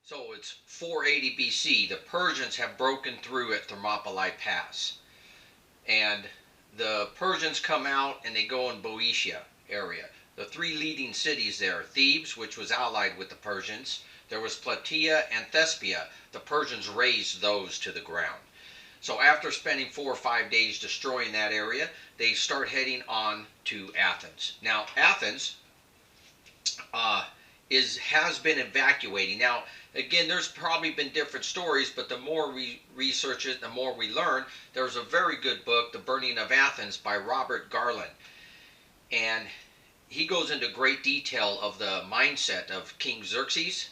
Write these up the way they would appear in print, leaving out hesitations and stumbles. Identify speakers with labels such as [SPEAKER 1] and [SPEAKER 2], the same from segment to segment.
[SPEAKER 1] So it's 480 BC. The Persians have broken through at Thermopylae Pass. And the Persians come out and they go in Boeotia area. The three leading cities there, Thebes, which was allied with the Persians. There was Plataea and Thespia. The Persians razed those to the ground. So after spending 4 or 5 days destroying that area, they start heading on to Athens. Now, Athens has been evacuating. Now, again, there's probably been different stories, but the more we research it, the more we learn. There's a very good book, The Burning of Athens, by Robert Garland. And he goes into great detail of the mindset of King Xerxes,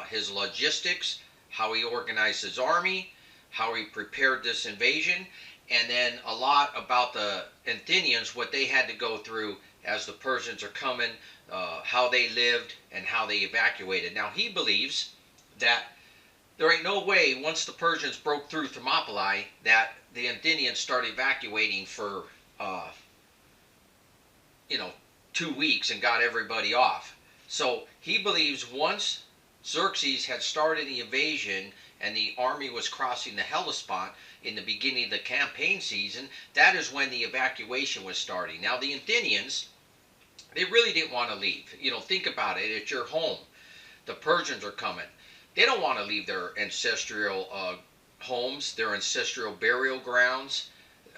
[SPEAKER 1] his logistics, how he organized his army, how he prepared this invasion, and then a lot about the Athenians, what they had to go through as the Persians are coming, how they lived, and how they evacuated. Now, he believes that there ain't no way, once the Persians broke through Thermopylae, that the Athenians started evacuating for, 2 weeks and got everybody off. So he believes once Xerxes had started the invasion and the army was crossing the Hellespont in the beginning of the campaign season, that is when the evacuation was starting. Now, the Athenians, they really didn't want to leave. Think about it. It's your home. The Persians are coming. They don't want to leave their ancestral homes, their ancestral burial grounds,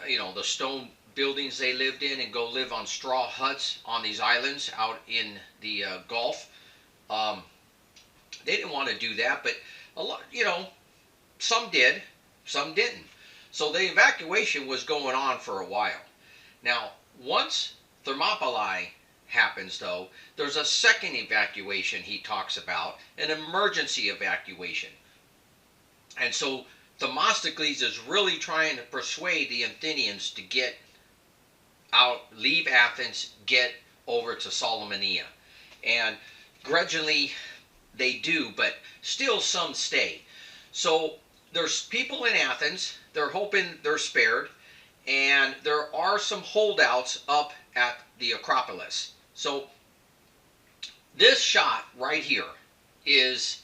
[SPEAKER 1] the stone buildings they lived in, and go live on straw huts on these islands out in the Gulf. They didn't want to do that, but a lot, some did, some didn't. So the evacuation was going on for a while. Now, once Thermopylae happens, though, there's a second evacuation he talks about, an emergency evacuation. And so Themistocles is really trying to persuade the Athenians to get out, leave Athens, get over to Salamis. And grudgingly they do, but still some stay. So there's people in Athens, they're hoping they're spared, and there are some holdouts up at the Acropolis. So this shot right here is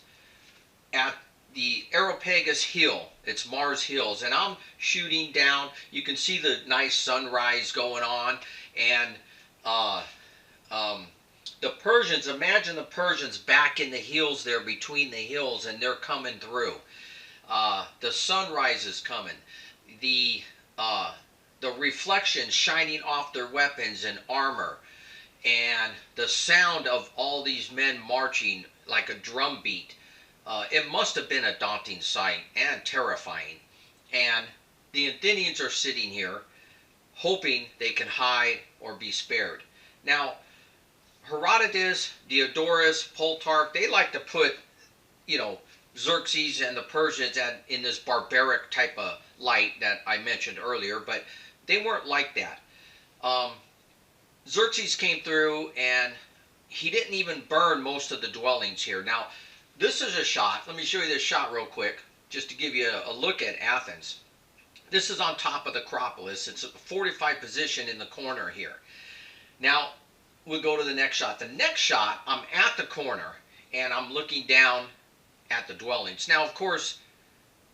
[SPEAKER 1] at the Areopagus Hill. It's Mars Hills, and I'm shooting down. You can see the nice sunrise going on, and the Persians, imagine the Persians back in the hills there, between the hills, and they're coming through. The sunrise is coming. The reflections shining off their weapons and armor, and the sound of all these men marching like a drum beat. It must have been a daunting sight and terrifying. And the Athenians are sitting here hoping they can hide or be spared. Now, Herodotus, Diodorus, Plutarch, they like to put, Xerxes and the Persians in this barbaric type of light that I mentioned earlier, but they weren't like that. Xerxes came through and he didn't even burn most of the dwellings here. Now, this is a shot. Let me show you this shot real quick, just to give you a look at Athens. This is on top of the Acropolis. It's a fortified position in the corner here. Now, we'll go to the next shot. The next shot, I'm at the corner, and I'm looking down at the dwellings. Now, of course,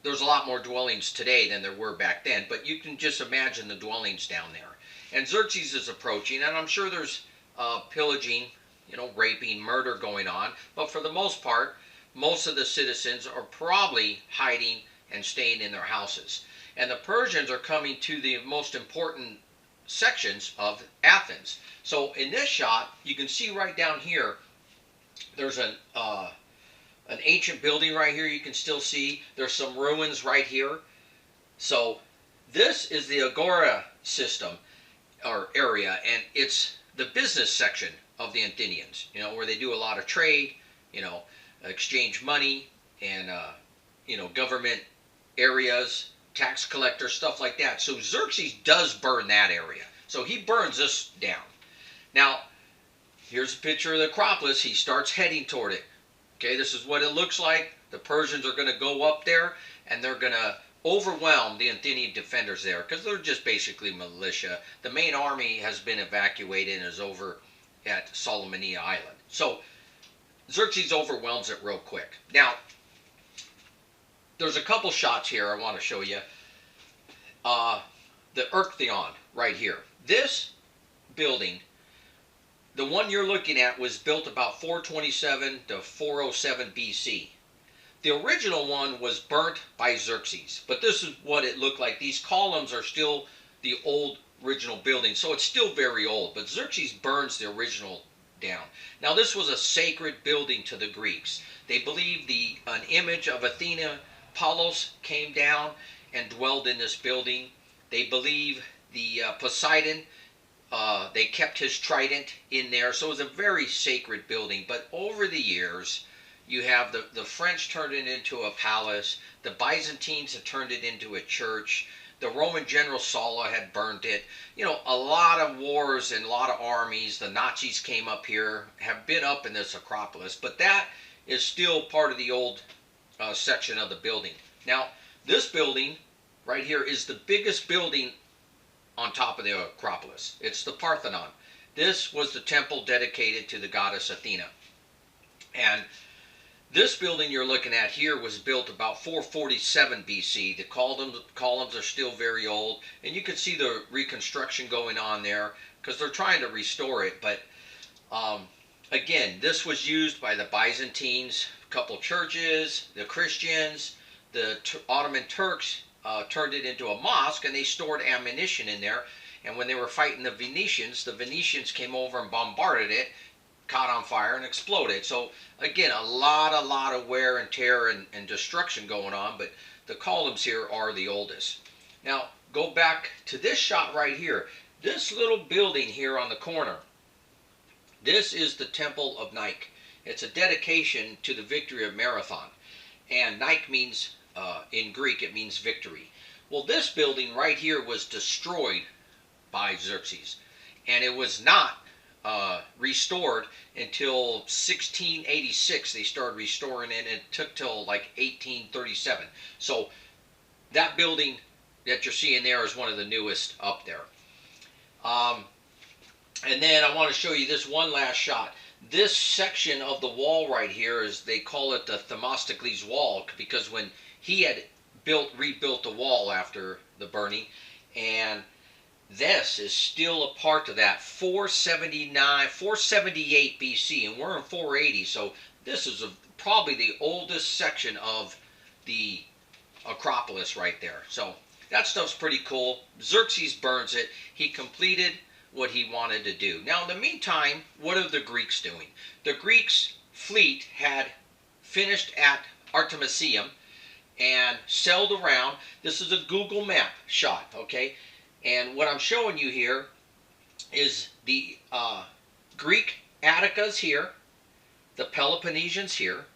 [SPEAKER 1] there's a lot more dwellings today than there were back then, but you can just imagine the dwellings down there. And Xerxes is approaching, and I'm sure there's pillaging, raping, murder going on, but for the most part, most of the citizens are probably hiding and staying in their houses. And the Persians are coming to the most important sections of Athens. So in this shot, you can see right down here, there's an ancient building right here you can still see. There's some ruins right here. So this is the Agora system, or area, and it's the business section of the Athenians, where they do a lot of trade, exchange money, and government areas, tax collector, stuff like that. So Xerxes does burn that area. So he burns this down. Now, here's a picture of the Acropolis. He starts heading toward it. Okay, this is what it looks like. The Persians are going to go up there, and they're going to overwhelm the Athenian defenders there, because they're just basically militia. The main army has been evacuated and is over at Salamis Island. So Xerxes overwhelms it real quick. Now, there's a couple shots here I want to show you. The Irktheon right here. This building, the one you're looking at, was built about 427 to 407 BC. The original one was burnt by Xerxes, but this is what it looked like. These columns are still the old original building, so it's still very old, but Xerxes burns the original down. Now this was a sacred building to the Greeks. They believed an image of Athena, Apollos, came down and dwelled in this building. They believe the Poseidon, they kept his trident in there, so it was a very sacred building. But over the years, you have the French turned it into a palace, the Byzantines had turned it into a church, the Roman general Sulla had burned it. You know, a lot of wars and a lot of armies, the Nazis came up here, have been up in this Acropolis, but that is still part of the old section of the building. Now, this building right here is the biggest building on top of the Acropolis. It's the Parthenon. This was the temple dedicated to the goddess Athena. And this building you're looking at here was built about 447 BC. The columns are still very old, and you can see the reconstruction going on there because they're trying to restore it. But again, this was used by the Byzantines, a couple churches, the Christians, the Ottoman Turks turned it into a mosque, and they stored ammunition in there. And when they were fighting the Venetians came over and bombarded it, caught on fire and exploded. So again, a lot of wear and tear and destruction going on, but the columns here are the oldest. Now go back to this shot right here. This little building here on the corner, this is the Temple of Nike. It's a dedication to the victory of Marathon, and Nike means in Greek it means victory. Well, this building right here was destroyed by Xerxes, and it was not restored until 1686. They started restoring it, and it took till like 1837. So that building that you're seeing there is one of the newest up there. And then I want to show you this one last shot. This section of the wall right here is, they call it the Thermostatly's wall, because when he had rebuilt the wall after the burning, and this is still a part of that 478 BC, and we're in 480, so this is probably the oldest section of the Acropolis right there. So that stuff's pretty cool. Xerxes burns it. He completed what he wanted to do. Now, in the meantime, what are the Greeks doing? The Greeks' fleet had finished at Artemisium and sailed around. This is a Google map shot, okay? And what I'm showing you here is the Greek Attica's here, the Peloponnesians here,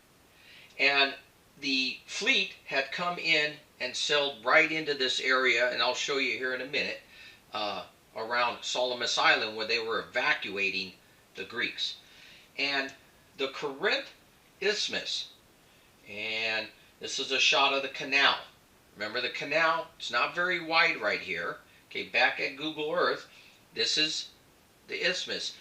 [SPEAKER 1] and the fleet had come in and sailed right into this area, and I'll show you here in a minute, around Salamis Island, where they were evacuating the Greeks. And the Corinth Isthmus, and this is a shot of the canal. Remember the canal? It's not very wide right here. Okay, back at Google Earth, this is the isthmus.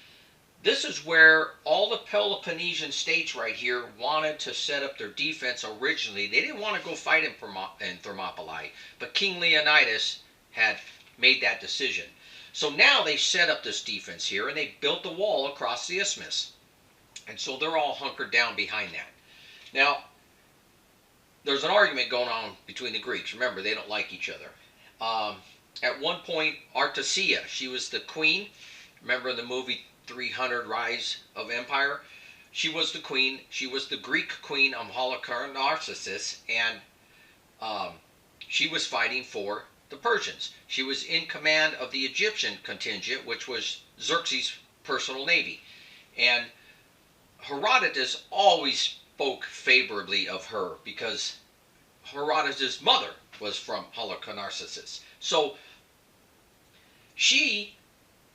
[SPEAKER 1] This is where all the Peloponnesian states right here wanted to set up their defense originally. They didn't want to go fight in Thermopylae, but King Leonidas had made that decision. So now they set up this defense here, and they built the wall across the isthmus. And so they're all hunkered down behind that. Now, there's an argument going on between the Greeks. Remember, they don't like each other. At one point, Artemisia, she was the queen. Remember in the movie 300, Rise of Empire? She was the queen. She was the Greek queen of Halicarnassus, and she was fighting for the Persians. She was in command of the Egyptian contingent, which was Xerxes' personal navy. And Herodotus always spoke favorably of her because Herodotus' mother was from Halicarnassus. So she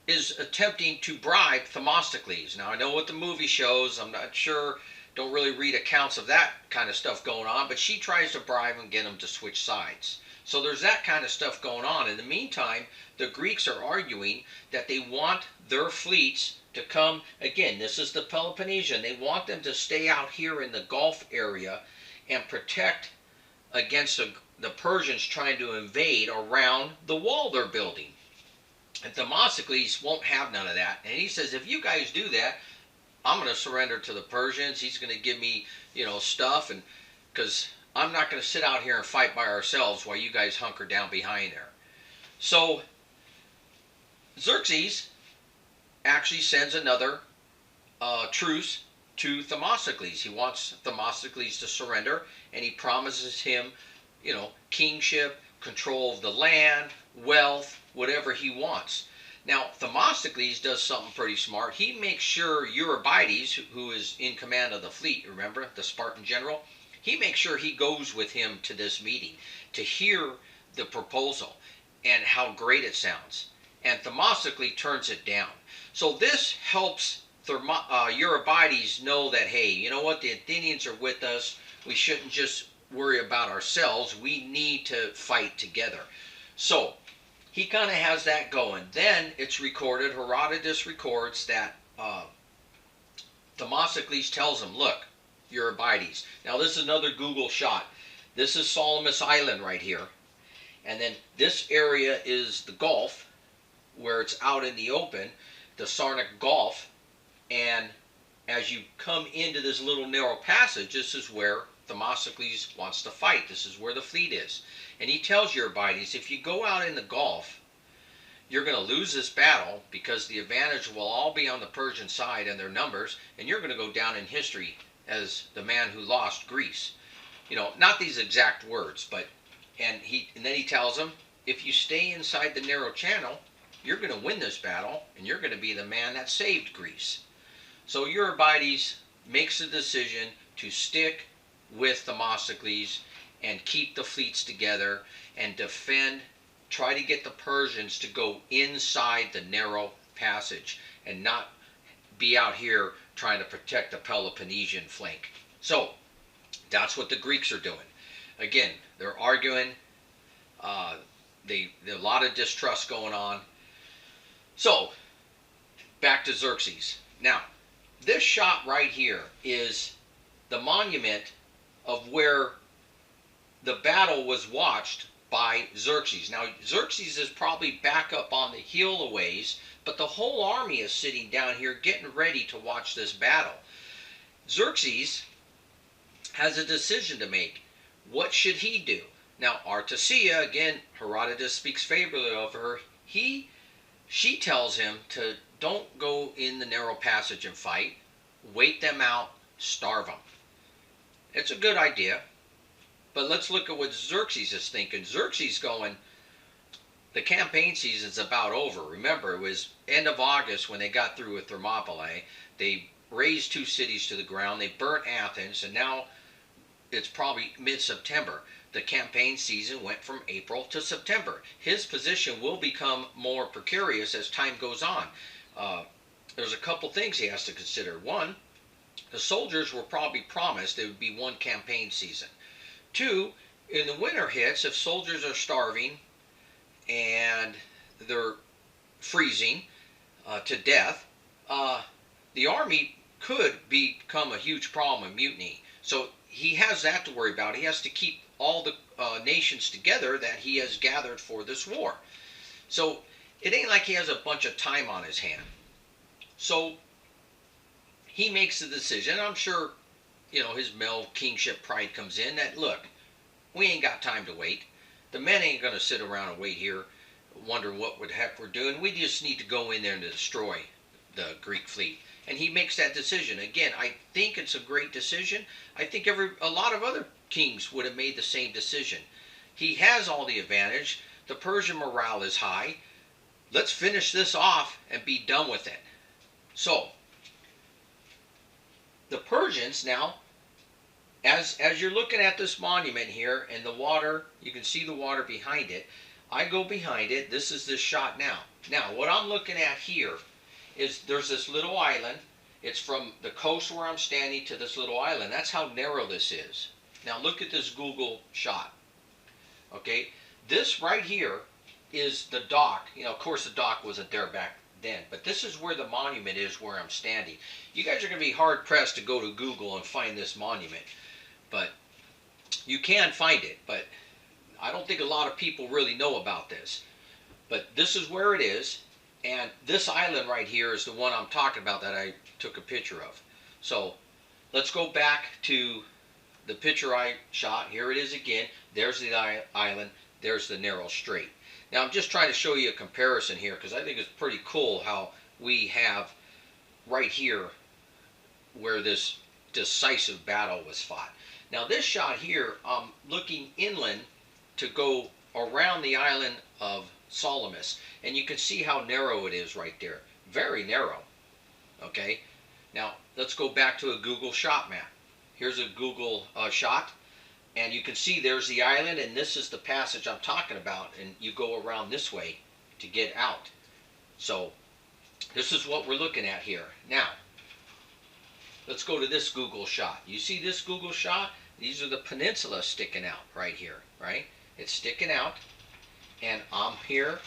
[SPEAKER 1] is attempting to bribe Themistocles. Now, I know what the movie shows. I'm not sure. Don't really read accounts of that kind of stuff going on. But she tries to bribe and get him to switch sides. So there's that kind of stuff going on. In the meantime, the Greeks are arguing that they want their fleets to come. Again, this is the Peloponnesian. They want them to stay out here in the Gulf area and protect against the Persians trying to invade around the wall they're building. And Themistocles won't have none of that. And he says, if you guys do that, I'm going to surrender to the Persians. He's going to give me, stuff, and because I'm not going to sit out here and fight by ourselves while you guys hunker down behind there. So Xerxes actually sends another truce to Themistocles. He wants Themistocles to surrender, and he promises him, kingship, control of the land, wealth, whatever he wants. Now, Themistocles does something pretty smart. He makes sure Eurybiades, who is in command of the fleet, remember, the Spartan general, he makes sure he goes with him to this meeting to hear the proposal and how great it sounds. And Themistocles turns it down. So this helps Eurybiades know that, hey, you know what, the Athenians are with us. We shouldn't just worry about ourselves. We need to fight together. So he kind of has that going. Then it's recorded, Herodotus records that Themistocles tells him, look, Eurybiades. Now this is another Google shot. This is Salamis Island right here. And then this area is the Gulf, where it's out in the open, the Sarnic Gulf. And as you come into this little narrow passage, this is where Themistocles wants to fight. This is where the fleet is. And he tells Eurybiades, if you go out in the Gulf, you're going to lose this battle because the advantage will all be on the Persian side and their numbers, and you're going to go down in history as the man who lost Greece. Not these exact words, but and then he tells him, if you stay inside the narrow channel, you're going to win this battle, and you're going to be the man that saved Greece. So Eurybiades makes the decision to stick with Themistocles and keep the fleets together and try to get the Persians to go inside the narrow passage and not be out here trying to protect the Peloponnesian flank. So that's what the Greeks are doing. Again, they're arguing. There's a lot of distrust going on. So back to Xerxes. Now, this shot right here is the monument of where the battle was watched by Xerxes. Now, Xerxes is probably back up on the hill a ways, but the whole army is sitting down here getting ready to watch this battle. Xerxes has a decision to make. What should he do? Now, Artesia, again, Herodotus speaks favorably of her. She tells him to don't go in the narrow passage and fight. Wait them out, starve them. It's a good idea. But let's look at what Xerxes is thinking. Xerxes going, the campaign season's about over. Remember, it was end of August when they got through with Thermopylae. They razed 2 cities to the ground. They burnt Athens, and now it's probably mid-September. The campaign season went from April to September. His position will become more precarious as time goes on. There's a couple things he has to consider. One, the soldiers were probably promised it would be 1 campaign season. 2, in the winter hits, if soldiers are starving and they're freezing to death, the army could become a huge problem and mutiny. So he has that to worry about. He has to keep all the nations together that he has gathered for this war. So it ain't like he has a bunch of time on his hand. So he makes the decision. I'm sure, his male kingship pride comes in that, look, we ain't got time to wait. The men ain't going to sit around and wait here, wonder what the heck we're doing. We just need to go in there and destroy the Greek fleet. And he makes that decision. Again, I think it's a great decision. I think a lot of other kings would have made the same decision. He has all the advantage. The Persian morale is high. Let's finish this off and be done with it. So, the Persians now, as you're looking at this monument here and the water, you can see the water behind it. I go behind it. This is this shot now. Now, what I'm looking at here is there's this little island. It's from the coast where I'm standing to this little island. That's how narrow this is. Now look at this Google shot. Okay, this right here is the dock. Of course the dock wasn't there back then, but this is where the monument is where I'm standing. You guys are going to be hard pressed to go to Google and find this monument, but You can find it, but I don't think a lot of people really know about this. But this is where it is, and this island right here is the one I'm talking about that I took a picture of. So let's go back to the picture I shot. Here it is again. There's the island. There's the narrow strait. Now I'm just trying to show you a comparison here because I think it's pretty cool how we have right here where this decisive battle was fought. Now this shot here, I'm looking inland to go around the island of Salamis, and you can see how narrow it is right there. Very narrow. Okay, now let's go back to a Google shot map. Here's a Google shot, and you can see there's the island, and this is the passage I'm talking about, and you go around this way to get out. So this is what we're looking at here. Now let's go to this Google shot. You see this Google shot? These are the peninsulas sticking out right here, right? It's sticking out, and I'm here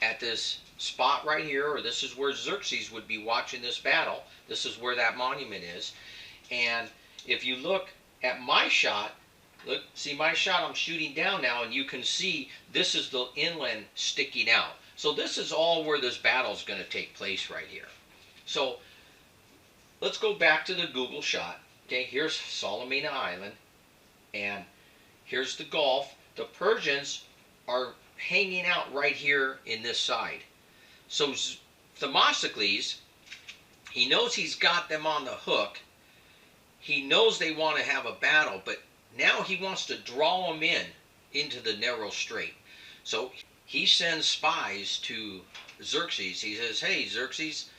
[SPEAKER 1] at this spot right here, or this is where Xerxes would be watching this battle. This is where that monument is. And if you look at my shot, look, see my shot, I'm shooting down now, and you can see this is the inland sticking out. So this is all where this battle is going to take place right here. So let's go back to the Google shot. Okay, here's Salamina Island, and here's the Gulf. The Persians are hanging out right here in this side. So Themistocles, he knows he's got them on the hook. He knows they want to have a battle, but now he wants to draw them into the narrow strait. So he sends spies to Xerxes. He says, hey, Xerxes,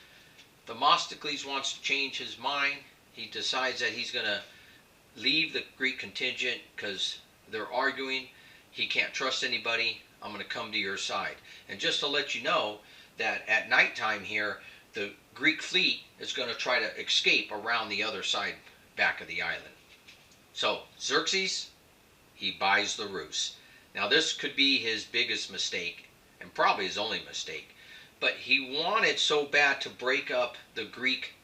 [SPEAKER 1] Themistocles wants to change his mind. He decides that he's going to leave the Greek contingent because they're arguing. He can't trust anybody. I'm going to come to your side. And just to let you know that at nighttime here, the Greek fleet is going to try to escape around the other side back of the island. So Xerxes, he buys the ruse. Now this could be his biggest mistake, and probably his only mistake. But he wanted so bad to break up the Greek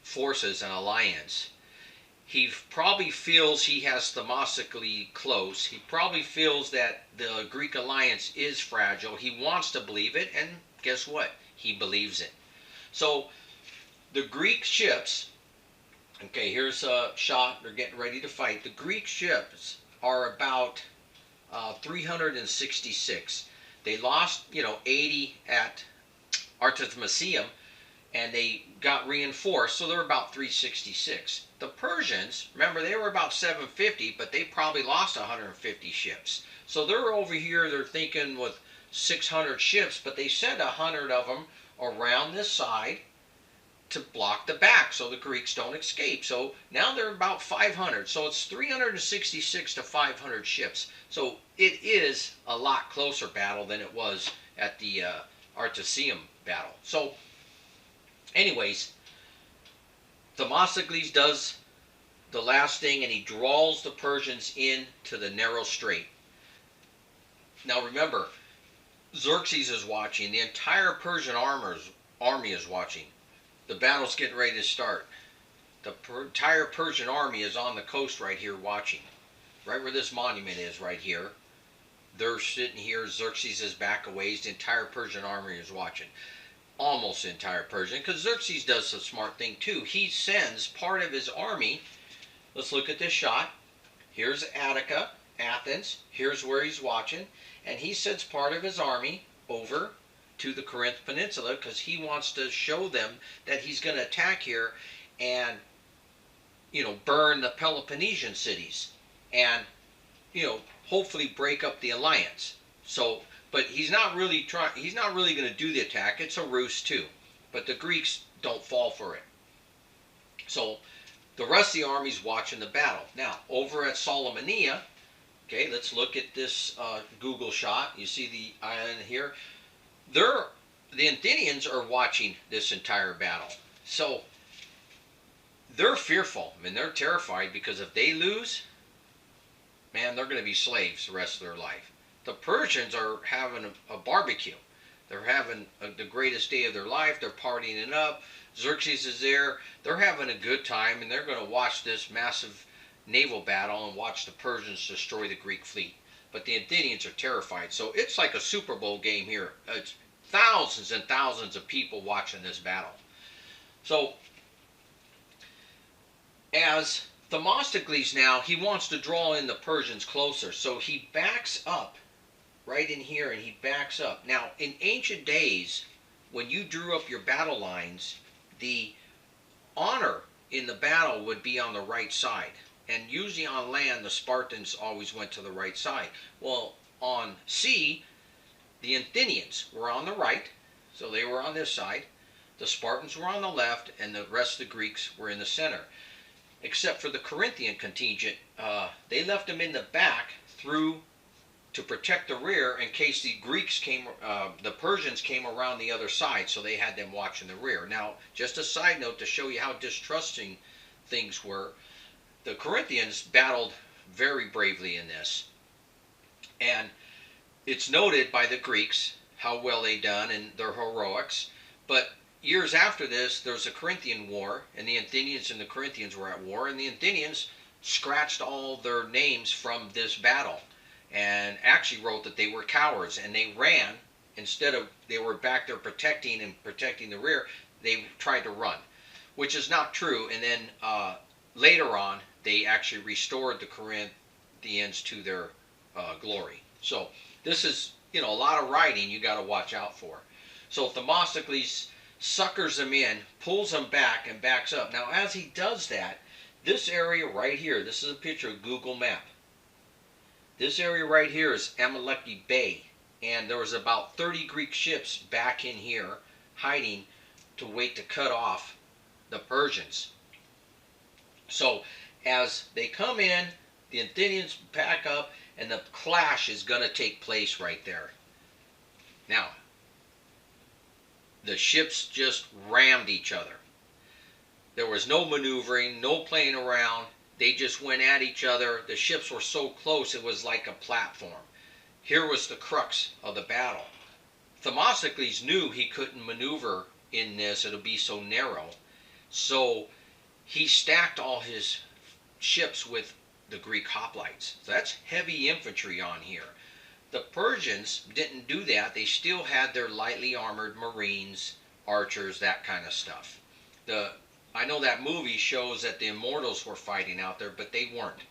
[SPEAKER 1] forces and alliance. He probably feels he has Themistocles close. He probably feels that the Greek alliance is fragile. He wants to believe it, and guess what? He believes it. So the Greek ships, okay, here's a shot. They're getting ready to fight. The Greek ships are about 366. They lost, 80 at Artemisium, and they got reinforced, so they're about 366. The Persians, remember, they were about 750, but they probably lost 150 ships. So they're over here, they're thinking with 600 ships, but they sent 100 of them around this side to block the back so the Greeks don't escape. So now they're about 500. So it's 366 to 500 ships. So it is a lot closer battle than it was at the Artemisium battle. So anyways, Themistocles does the last thing, and he draws the Persians into the narrow strait. Now remember, Xerxes is watching. The entire Persian army is watching. The battle's getting ready to start. The entire Persian army is on the coast right here watching. Right where this monument is right here. They're sitting here. Xerxes is back a ways. The entire Persian army is watching. Almost the entire Persian, because Xerxes does a smart thing too. He sends part of his army. Let's look at this shot. Here's Attica, Athens. Here's where he's watching. And he sends part of his army over to the Corinth Peninsula because he wants to show them that he's going to attack here and, burn the Peloponnesian cities and, hopefully break up the alliance. So, but he's not really going to do the attack. It's a ruse too. But the Greeks don't fall for it. So the rest of the army's watching the battle. Now, over at Salaminia, okay, let's look at this Google shot. You see the island here. The Athenians are watching this entire battle. So they're fearful. I mean, they're terrified because if they lose, man, they're going to be slaves the rest of their life. The Persians are having a barbecue. They're having the greatest day of their life. They're partying it up. Xerxes is there. They're having a good time, and they're going to watch this massive naval battle and watch the Persians destroy the Greek fleet. But the Athenians are terrified. So it's like a Super Bowl game here. It's thousands and thousands of people watching this battle. So as Themistocles now, he wants to draw in the Persians closer. So he backs up right in here, and he backs up. Now, in ancient days, when you drew up your battle lines, the honor in the battle would be on the right side. And usually on land, the Spartans always went to the right side. Well, on sea, the Athenians were on the right, so they were on this side. The Spartans were on the left, and the rest of the Greeks were in the center. Except for the Corinthian contingent, they left them in the back to protect the rear in case the the Persians came around the other side, so they had them watching the rear. Now, just a side note to show you how distrusting things were, the Corinthians battled very bravely in this. And it's noted by the Greeks how well they done and their heroics. But years after this, there's a Corinthian war, and the Athenians and the Corinthians were at war, and the Athenians scratched all their names from this battle and actually wrote that they were cowards, and they ran. Instead of, they were back there protecting the rear, they tried to run, which is not true. And then later on, they actually restored the Corinthians to their glory. So this is, a lot of writing you got to watch out for. So Themistocles suckers them in, pulls them back, and backs up. Now, as he does that, this area right here, this is a picture of Google Map. This area right here is Amaleki Bay, and there was about 30 Greek ships back in here, hiding to wait to cut off the Persians. So, as they come in, the Athenians pack up, and the clash is going to take place right there. Now, the ships just rammed each other. There was no maneuvering, no playing around. They just went at each other. The ships were so close it was like a platform. Here was the crux of the battle. Themistocles knew he couldn't maneuver in this. It'll be so narrow. So he stacked all his ships with the Greek hoplites. So that's heavy infantry on here. The Persians didn't do that. They still had their lightly armored marines, archers, that kind of stuff. I know that movie shows that the immortals were fighting out there, but they weren't.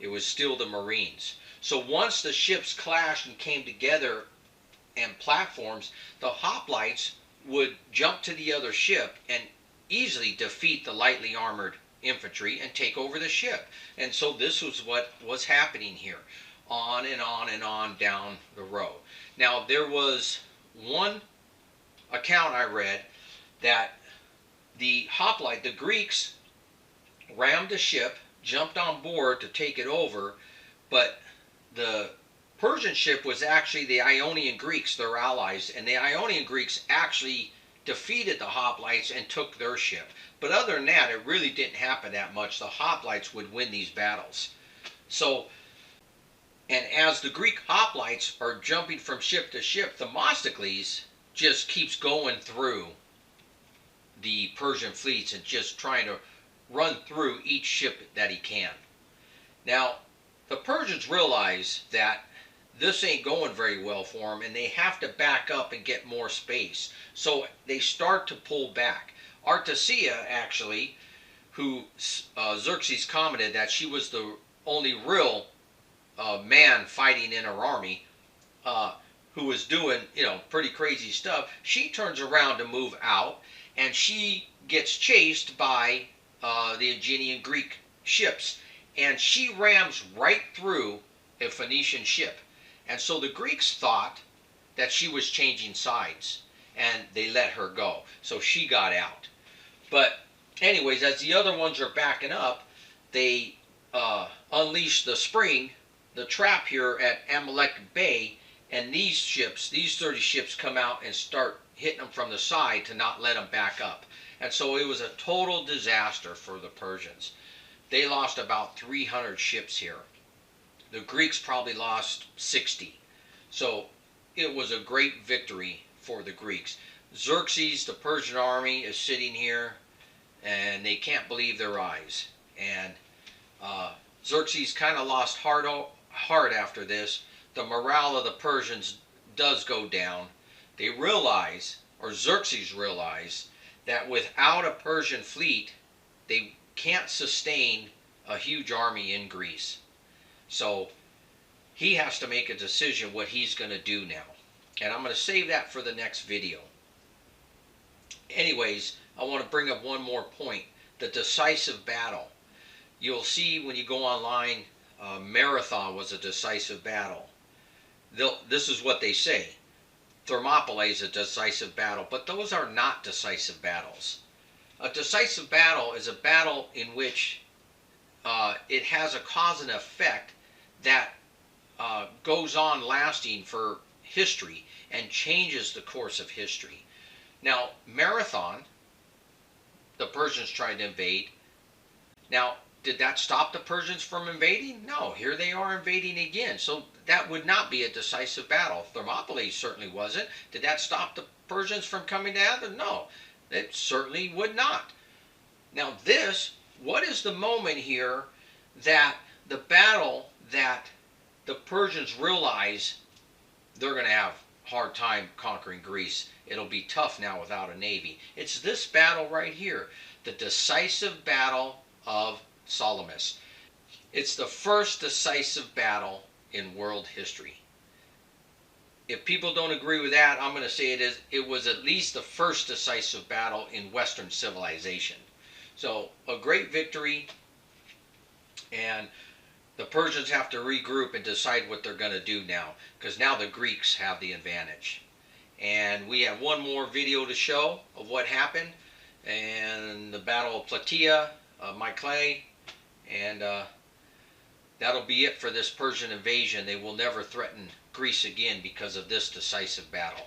[SPEAKER 1] It was still the marines. So once the ships clashed and came together and platforms, the hoplites would jump to the other ship and easily defeat the lightly armored infantry and take over the ship. And so this was what was happening here, on and on and on down the road. Now, there was one account I read that the Greeks rammed the ship, jumped on board to take it over, but the Persian ship was actually the Ionian Greeks, their allies, and the Ionian Greeks actually defeated the hoplites and took their ship. But other than that, it really didn't happen that much. The hoplites would win these battles. So, and as the Greek hoplites are jumping from ship to ship, Themistocles just keeps going through the Persian fleets and just trying to run through each ship that he can. Now, the Persians realize that this ain't going very well for them, and they have to back up and get more space. So they start to pull back. Artemisia, actually, who Xerxes commented that she was the only real man fighting in her army, who was doing, pretty crazy stuff, she turns around to move out, and she gets chased by the Aegean Greek ships, and she rams right through a Phoenician ship. And so the Greeks thought that she was changing sides, and they let her go. So she got out. But anyways, as the other ones are backing up, they unleash the trap here at Amaleki Bay, and these ships, these 30 ships, come out and start hitting them from the side to not let them back up. And so it was a total disaster for the Persians. They lost about 300 ships here. The Greeks probably lost 60. So it was a great victory for the Greeks. Xerxes, the Persian army, is sitting here, and they can't believe their eyes. And Xerxes kind of lost heart after this. The morale of the Persians does go down. They realize, or Xerxes realized, that without a Persian fleet, they can't sustain a huge army in Greece. So he has to make a decision what he's going to do now. And I'm going to save that for the next video. Anyways, I want to bring up one more point. The decisive battle. You'll see when you go online, Marathon was a decisive battle. This is what they say. Thermopylae is a decisive battle, but those are not decisive battles. A decisive battle is a battle in which it has a cause and effect that goes on lasting for history and changes the course of history. Now, Marathon, the Persians tried to invade. Now, did that stop the Persians from invading? No, here they are invading again. So that would not be a decisive battle. Thermopylae certainly wasn't. Did that stop the Persians from coming to Athens? No, it certainly would not. Now what is the moment here that the battle that the Persians realize they're going to have a hard time conquering Greece? It'll be tough now without a navy. It's this battle right here, the decisive battle of Salamis. It's the first decisive battle in world history. If people don't agree with that, I'm going to say it was at least the first decisive battle in Western civilization. So a great victory, and the Persians have to regroup and decide what they're going to do now, because now the Greeks have the advantage. And we have one more video to show of what happened, and the Battle of Plataea, Mycale, and that'll be it for this Persian invasion. They will never threaten Greece again because of this decisive battle.